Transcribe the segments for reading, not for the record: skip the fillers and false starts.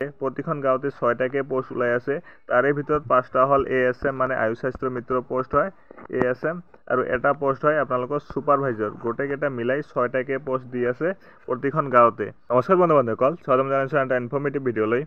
প্ৰতিখন গাঁৱতে 6টাকে পোষ্ট ওলাই আছে। তাৰে ভিতৰত 5টা হ'ল ASM মানে আয়ুষ স্বাস্থ্য মিত্ৰ পোষ্ট হয় ASM, আৰু এটা পোষ্ট হয় আপোনালোকৰ সুপাৰভাইজাৰ। গোটেইকেইটা মিলাই 6টাকে পোষ্ট দি আছে প্ৰতিখন গাঁৱতে। নমস্কাৰ বন্ধু বান্ধৱসকল, স্বাগতম জনাইছোঁ এটা ইনফৰ্মেটিভ ভিডিঅ'লৈ।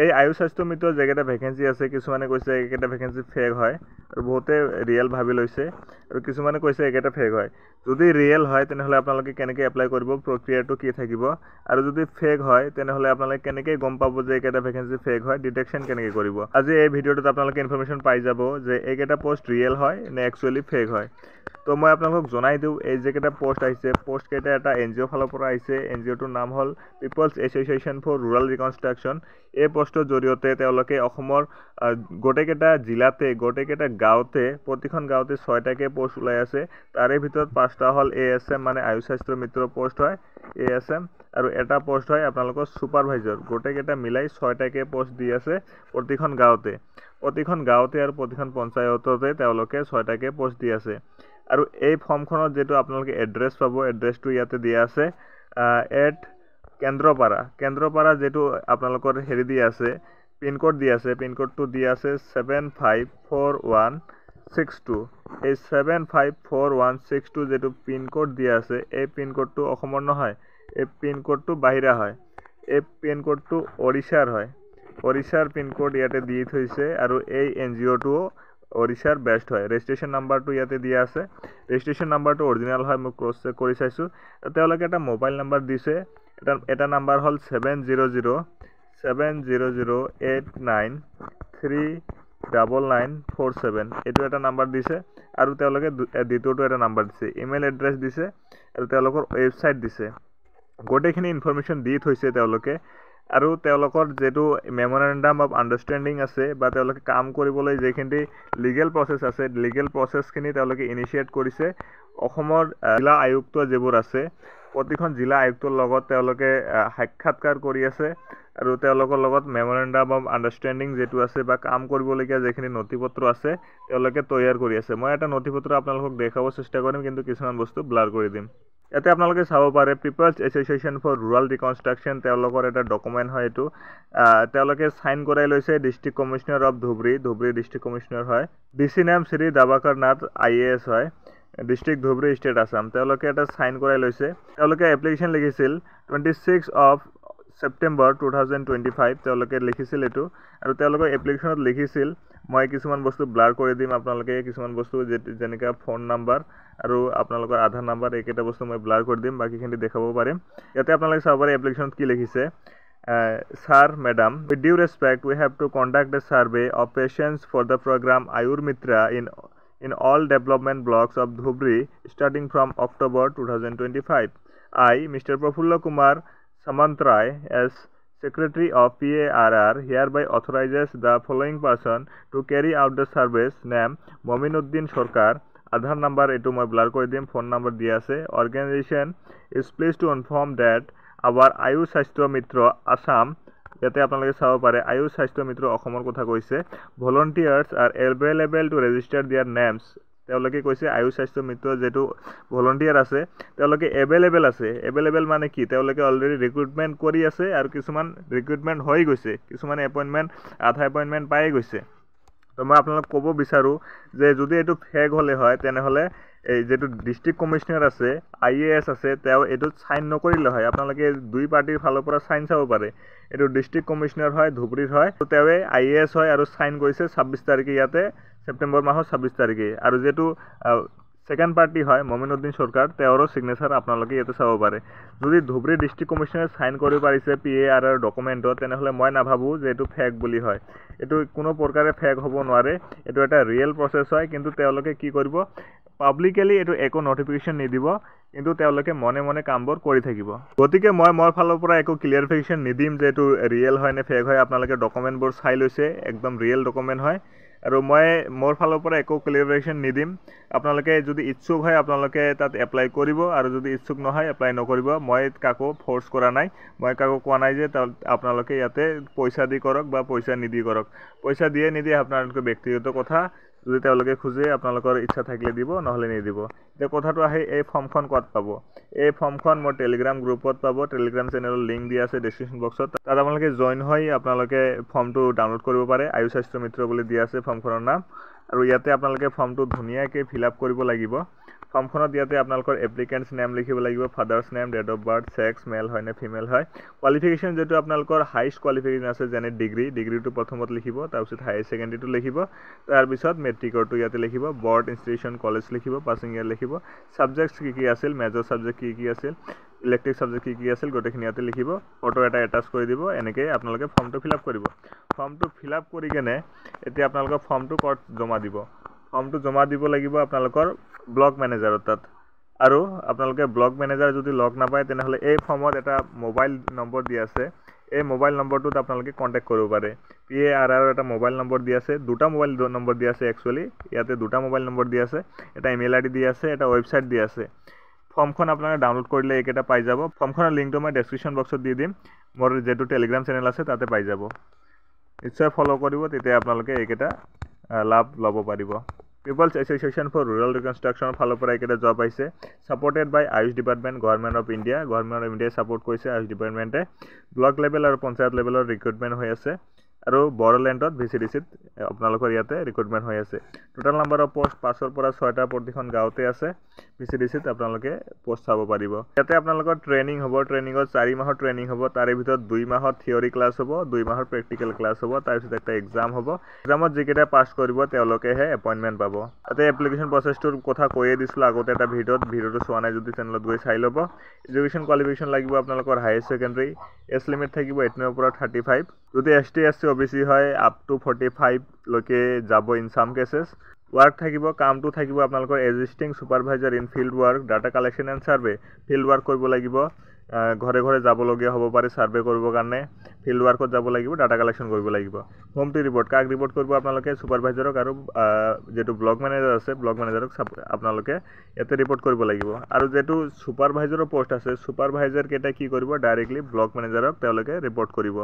এই আয়ুষ স্বাস্থ্য মিত্ৰৰ যেকেইটা ভেকেঞ্চি আছে, কিছুমানে কৈছে এইকেইটা ভেকেঞ্চি ফেক হয় আৰু বহুতে ৰিয়েল ভাবি লৈছে, আৰু কিছুমানে কৈছে এইকেইটা ফেক হয়। যদি ৰিয়েল হয় তেনেহ'লে আপোনালোকে কেনেকৈ এপ্লাই কৰিব, প্ৰক্ৰিয়াটো কি থাকিব, আৰু যদি ফেক হয় তেনেহ'লে আপোনালোকে কেনেকৈ গম পাব যে এইকেইটা ভেকেঞ্চি ফেক হয়, ডিটেকশ্যন কেনেকৈ কৰিব। আজি এই ভিডিঅ'টোত আপোনালোকে ইনফৰমেশ্যন পাই যাব যে এইকেইটা পোষ্ট ৰিয়েল হয় নে একচুৱেলি ফেক হয়। তো মই আপোনালোকক জনাই দিওঁ, এই যেকেইটা পোষ্ট আহিছে, পোষ্টকেইটা এটা NGO ফালৰ পৰা আহিছে। NGOটোৰ নাম হ'ল পিপলছ এছ'চিয়েশ্যন ফৰ ৰুৰাল ৰিকনষ্ট্ৰাকশ্যন। এই পোষ্টৰ জৰিয়তে তেওঁলোকে অসমৰ গোটেইকেইটা জিলাতে, গোটেইকেইটা গাঁৱতে, প্ৰতিখন গাঁৱতে 6টাকে পোষ্ট ওলাই আছে। তাৰে ভিতৰত 5টা হ'ল ASM মানে আয়ুষ স্বাস্থ্য মিত্ৰ পোষ্ট হয় ASM, আৰু এটা পোষ্ট হয় আপোনালোকৰ সুপাৰভাইজাৰ। গোটেইকেইটা মিলাই 6টাকে পোষ্ট দি আছে প্ৰতিখন গাঁৱতে আৰু প্ৰতিখন পঞ্চায়ততে তেওঁলোকে 6টাকে পোষ্ট দি আছে। আৰু এই ফৰ্মখনত যিটো আপোনালোকে এড্ৰেছ পাব, এড্ৰেছটো ইয়াতে দিয়া আছে এট কেন্দ্ৰপাৰা যিটো আপোনালোকৰ হেৰি দি আছে, পিনক'ড দি আছে, পিনক'ডটো দি আছে 754162। এই 754162 যিটো পিনক'ড দিয়া আছে, এই পিনক'ডটো অসমৰ নহয়, এই পিনক'ডটো বাহিৰা হয়। এই পিনক'ডটো ওড়িশাৰ হয়। ওড়িশাৰ পিনক'ড ইয়াতে দি থৈছে, আৰু এই NGOটো ওড়িশাৰ বেষ্ট হয়। ৰেজিষ্ট্ৰেশ্যন নাম্বাৰটো ইয়াতে দিয়া আছে। ৰেজিষ্ট্ৰেশ্যন নাম্বাৰটো অৰিজিনেল হয়, মই ক্ৰছ চেক কৰি চাইছোঁ। তেওঁলোকে এটা মোবাইল নাম্বাৰ দিছে, এটা নাম্বাৰ হ'ল 700893947। এইটো এটা নাম্বাৰ দিছে, আৰু তেওঁলোকে দ্বিতীয়টো এটা নাম্বাৰ দিছে, ইমেইল এড্ৰেছ দিছে, আৰু তেওঁলোকৰ ৱেবছাইট দিছে। গোটেইখিনি ইনফৰমেশ্যন দি থৈছে তেওঁলোকে। আৰু তেওঁলোকৰ যিটো মেমৰেণ্ডাম অফ আণ্ডাৰষ্টেণ্ডিং আছে, বা তেওঁলোকে কাম কৰিবলৈ যিখিনি লিগেল প্ৰচেছ আছে, লিগেল প্ৰচেছখিনি তেওঁলোকে ইনিচিয়েট কৰিছে। অসমৰ জিলা আয়ুক্ত যিবোৰ আছে, প্ৰতিখন জিলা আয়ুক্তৰ লগত তেওঁলোকে সাক্ষাৎকাৰ কৰি আছে, আৰু তেওঁলোকৰ লগত মেমৰেণ্ডাম অফ আণ্ডাৰষ্টেণ্ডিং যিটো আছে, বা কাম কৰিবলগীয়া যিখিনি নথিপত্ৰ আছে, তেওঁলোকে তৈয়াৰ কৰি আছে। মই এটা নথিপত্ৰ আপোনালোকক দেখাব চেষ্টা কৰিম, কিন্তু কিছুমান বস্তু ব্লাৰ কৰি দিম। ইয়াতে আপোনালোকে চাব পাৰে পিপলছ এছ'চিয়েশ্যন ফৰ ৰুৰাল ৰিকনষ্ট্ৰাকশ্যন, তেওঁলোকৰ এটা ডকুমেণ্ট হয়। এইটো তেওঁলোকে চাইন কৰাই লৈছে district commissioner of Dhubri district commissioner হয়। DC নাম শ্ৰী দাবাকাৰ নাথ IAS হয়, ডিষ্ট্ৰিক্ট ধুবুৰী, ষ্টেট আছাম। তেওঁলোকে এটা চাইন কৰাই লৈছে। তেওঁলোকে এপ্লিকেশ্যন লিখিছিল 26 ছেপ্টেম্বৰ 2025, তেওঁলোকে লিখিছিল এইটো। আৰু তেওঁলোকৰ এপ্লিকেশ্যনত লিখিছিল, মই কিছুমান বস্তু ব্লাৰ কৰি দিম, আপোনালোকে কিছুমান বস্তু যেনেকৈ ফোন নাম্বাৰ আৰু আপোনালোকৰ আধাৰ নাম্বাৰ, এইকেইটা বস্তু মই ব্লাৰ কৰি দিম, বাকীখিনি দেখাব পাৰিম। ইয়াতে আপোনালোকে চাব পাৰে এপ্লিকেশ্যনত কি লিখিছে। Sir, Madam, with due respect, we have to conduct a survey of patients for the program Ayur Mitra in all development blocks of Dhubri starting from October 2025. I, Mr. Prafulla Kumar Samantrai, as Secretary of PARR, hereby authorizes the following person to carry out the service. Name Mominuddin Sarkar, Aadhaar number etu moi blur kori dim, phone number dia ase. Organization is pleased to inform that our Ayush Swasthya Mitra Assam, ইয়াতে আপোনালোকে চাব পাৰে আয়ুষ স্বাস্থ্য মিত্ৰ অসমৰ কথা কৈছে। Volunteers R available two register দিয়াৰ names. তেওঁলোকে কৈছে আয়ুষ স্বাস্থ্য মিত্ৰ যিটো ভলণ্টিয়াৰ আছে, তেওঁলোকে এভেইলেবল আছে। এভেইলেবল মানে কি, তেওঁলোকে অলৰেডি ৰিক্ৰুটমেণ্ট কৰি আছে, আৰু কিছুমান ৰিক্ৰুটমেণ্ট হৈ গৈছে, কিছুমান এপইণ্টমেণ্ট, আধা এপইণ্টমেণ্ট পাই গৈছে। তো মই আপোনালোকক ক'ব বিচাৰোঁ যে যদি এইটো ফেক হ'লে হয়, তেনেহ'লে এই যিটো ডিষ্ট্ৰিক্ট কমিশ্যনাৰ আছে, IAS আছে, তেওঁ এইটোত চাইন নকৰিলে হয়। আপোনালোকে দুই পাৰ্টিৰ ফালৰ পৰা চাইন চাব পাৰে। এইটো ডিষ্ট্ৰিক্ট কমিশ্যনাৰ হয়, ধুবুৰীৰ হয়, তেওঁৱে IAS হয়, আৰু চাইন কৰিছে 26 তাৰিখে, ইয়াতে ছেপ্টেম্বৰ মাহৰ 26 তাৰিখে। আৰু যিটো ছেকেণ্ড পাৰ্টি হয় মমিনুদ্দিন চৰকাৰ, তেওঁৰো ছিগনেচাৰ আপোনালোকে ইয়াতে চাব পাৰে। যদি ধুবুৰী ডিষ্ট্ৰিক্ট কমিশ্যনাৰে চাইন কৰিব পাৰিছে PARR ডকুমেণ্টত, তেনেহ'লে মই নাভাবোঁ যে এইটো ফেক বুলি হয়। এইটো কোনো প্ৰকাৰে ফেক হ'ব নোৱাৰে, এইটো এটা ৰিয়েল প্ৰচেছ হয়। কিন্তু তেওঁলোকে কি কৰিব, পাব্লিকেলি এইটো একো নটিফিকেশ্যন নিদিব, কিন্তু তেওঁলোকে মনে মনে কামবোৰ কৰি থাকিব। গতিকে মই মোৰ ফালৰ পৰা একো ক্লিয়াৰিফিকেশ্যন নিদিম যে এইটো ৰিয়েল হয় নে ফেক হয়। আপোনালোকে ডকুমেণ্টবোৰ চাই লৈছে, একদম ৰিয়েল ডকুমেণ্ট হয়, আৰু মই মোৰ ফালৰ পৰা একো ক্লিয়াৰিফিকেশ্যন নিদিম। আপোনালোকে যদি ইচ্ছুক হয়, আপোনালোকে তাত এপ্লাই কৰিব, আৰু যদি ইচ্ছুক নহয়, এপ্লাই নকৰিব। মই কাকো ফ'ৰ্চ কৰা নাই, মই কাকো কোৱা নাই যে আপোনালোকে ইয়াতে পইচা দি কৰক বা পইচা নিদি কৰক। পইচা দিয়ে নিদিয়ে আপোনালোকৰ ব্যক্তিগত কথা। যদি তেওঁলোকে খোজে আপোনালোকৰ ইচ্ছা থাকিলে দিব, নহ'লে নিদিব। এতিয়া কথাটো আহে এই ফৰ্মখন ক'ত পাব? এই ফৰ্মখন মোৰ টেলিগ্ৰাম গ্ৰুপত পাব। টেলিগ্ৰাম চেনেলৰ লিংক দিয়া আছে ডেছক্ৰিপশ্যন বক্সত। তাত আপোনালোকে জইন হৈ আপোনালোকে ফৰ্মটো ডাউনলোড কৰিব পাৰে। আয়ুষ স্বাস্থ্য মিত্ৰ বুলি দিয়া আছে ফৰ্মখনৰ নাম। আৰু ইয়াতে আপোনালোকে ফৰ্মটো ধুনীয়াকৈ ফিল আপ কৰিব লাগিব। ফৰ্মখনত ইয়াতে আপোনালোকৰ এপ্লিকেণ্টছ নেম লিখিব লাগিব, father's name, date of birth, sex, male হয় নে ফিমেল হয়, কোৱালিফিকেশ্যন যিটো আপোনালোকৰ হাইষ্ট কোৱালিফিকেশ্যন আছে যেনে ডিগ্ৰীটো প্ৰথমত লিখিব, তাৰপিছত হায়াৰ ছেকেণ্ডেৰীটো লিখিব, তাৰপিছত মেট্ৰিকৰটো ইয়াতে লিখিব, বৰ্ড, ইনষ্টিটিউশ্যন, কলেজ লিখিব, পাছিং ইয়াৰ লিখিব, ছাবজেক্টছ কি আছিল, মেজৰ ছাবজেক্ট কি আছিল, ইলেক্টিভ ছাবজেক্ট কি আছিল, গোটেইখিনি ইয়াতে লিখিব, ফটো এটা এটাচ কৰি দিব। এনেকৈ আপোনালোকে ফৰ্মটো ফিল আপ কৰিব। ফৰ্মটো ফিল আপ কৰি কেনে এতিয়া আপোনালোকৰ ফৰ্মটো ক'ত জমা দিব? ফৰ্মটো জমা দিব লাগিব আপোনালোকৰ ব্লক মেনেজাৰৰ তাত। আৰু আপোনালোকে ব্লক মেনেজাৰ যদি লগ নাপায় তেনেহ'লে এই ফৰ্মত এটা মোবাইল নম্বৰ দিয়া আছে। এই মোবাইল নম্বৰটোত আপোনালোকে কণ্টেক্ট কৰিব পাৰে। PARR এটা মোবাইল নম্বৰ দিয়া আছে, দুটা মোবাইল নম্বৰ দিয়া আছে একচুৱেলি। ইয়াতে দুটা মোবাইল নম্বৰ দিয়া আছে, এটা ইমেইল ID দিয়া আছে, এটা ৱেবছাইট দিয়া আছে। ফৰ্মখন আপোনালোকে ডাউনলোড কৰিলে এইকেইটা পাই যাব। ফৰ্মখনৰ লিংকটো মই ডেছক্ৰিপশ্যন বক্সত দি দিম। মোৰ যিটো টেলিগ্ৰাম চেনেল আছে তাতে পাই যাব। নিশ্চয় ফ'ল' কৰিব, তেতিয়া আপোনালোকে এইকেইটা লাভ ল'ব পাৰিব। পিপলছ এছ'চিয়েশ্যন ফৰ ৰুৰেল ৰিকনষ্ট্ৰাকশ্যনৰ ফালৰ পৰা এইকেইটা জব আহিছে। Supported by AYUSH department, government of India. Government of ইণ্ডিয়াই ছাপৰ্ট কৰিছে আয়ুষ ডিপাৰ্টমেণ্টে। ব্লক লেভেল আৰু পঞ্চায়ত লেভেলৰ ৰিক্ৰুটমেণ্ট হৈ আছে। আৰু বড়োলেণ্ডত VCDCত আপোনালোকৰ ইয়াতে ৰিক্ৰুটমেণ্ট হৈ আছে। টোটেল নাম্বাৰ অফ পষ্ট 5ৰ পৰা 6টা প্ৰতিখন গাঁৱতে আছে। VCDCত আপোনালোকে পষ্ট চাব পাৰিব। ইয়াতে আপোনালোকৰ ট্ৰেইনিং হ'ব। ট্ৰেইনিঙত 4 মাহৰ ট্ৰেইনিং হ'ব। তাৰে ভিতৰত 2 মাহৰ থিয়ৰী ক্লাছ হ'ব, 2 মাহৰ প্ৰেক্টিকেল ক্লাছ হ'ব, তাৰপিছত একটা এক্সাম হ'ব। এক্সামত যিকেইটা পাছ কৰিব তেওঁলোকেহে এপইণ্টমেণ্ট পাব। তাতে এপ্লিকেশ্যন প্ৰচেছটোৰ কথা কৈয়ে দিছিলোঁ আগতে এটা ভিডিঅ'টো চোৱা নাই যদি চেনেলত গৈ চাই ল'ব। এডুকেশ্যন কোৱালিফিকেশ্যন লাগিব আপোনালোকৰ হায়াৰ ছেকেণ্ডেৰী। এজ লিমিট থাকিব 18ৰ পৰা 35। যদি ST SC OBC হয় আপ টু 45 লৈকে যাব ইন চাম কেছেছ। ৱাৰ্ক থাকিব, কামটো থাকিব আপোনালোকৰ existing supervisor in field work, data collection and survey. Field work কৰিব লাগিব, ঘৰে ঘৰে যাবলগীয়া হ'ব পাৰে ছাৰ্ভে কৰিবৰ কাৰণে। ফিল্ড ৱাৰ্কত যাব লাগিব, ডাটা কালেকশ্যন কৰিব লাগিব। হোম টু ৰিপৰ্ট, কাক ৰিপৰ্ট কৰিব আপোনালোকে? ছুপাৰভাইজাৰক আৰু যিটো ব্লক মেনেজাৰ আছে ব্লক মেনেজাৰক আপোনালোকে ইয়াতে ৰিপৰ্ট কৰিব লাগিব। আৰু যিটো ছুপাৰভাইজাৰৰ পষ্ট আছে ছুপাৰভাইজাৰকেইটাই কি কৰিব? ডাইৰেক্টলি ব্লক মেনেজাৰক তেওঁলোকে ৰিপৰ্ট কৰিব।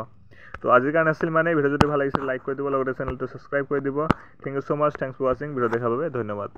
তো আজিৰ কাৰণে আছিল মানে ভিডিঅ' যদি ভাল লাগিছে লাইক কৰি দিব, লগতে চেনেলটো ছাবস্ক্ৰাইব কৰি দিব। Thank you so' much, thanks for ৱাচিং। ভিডিঅ' দেখাৰ বাবে ধন্যবাদ।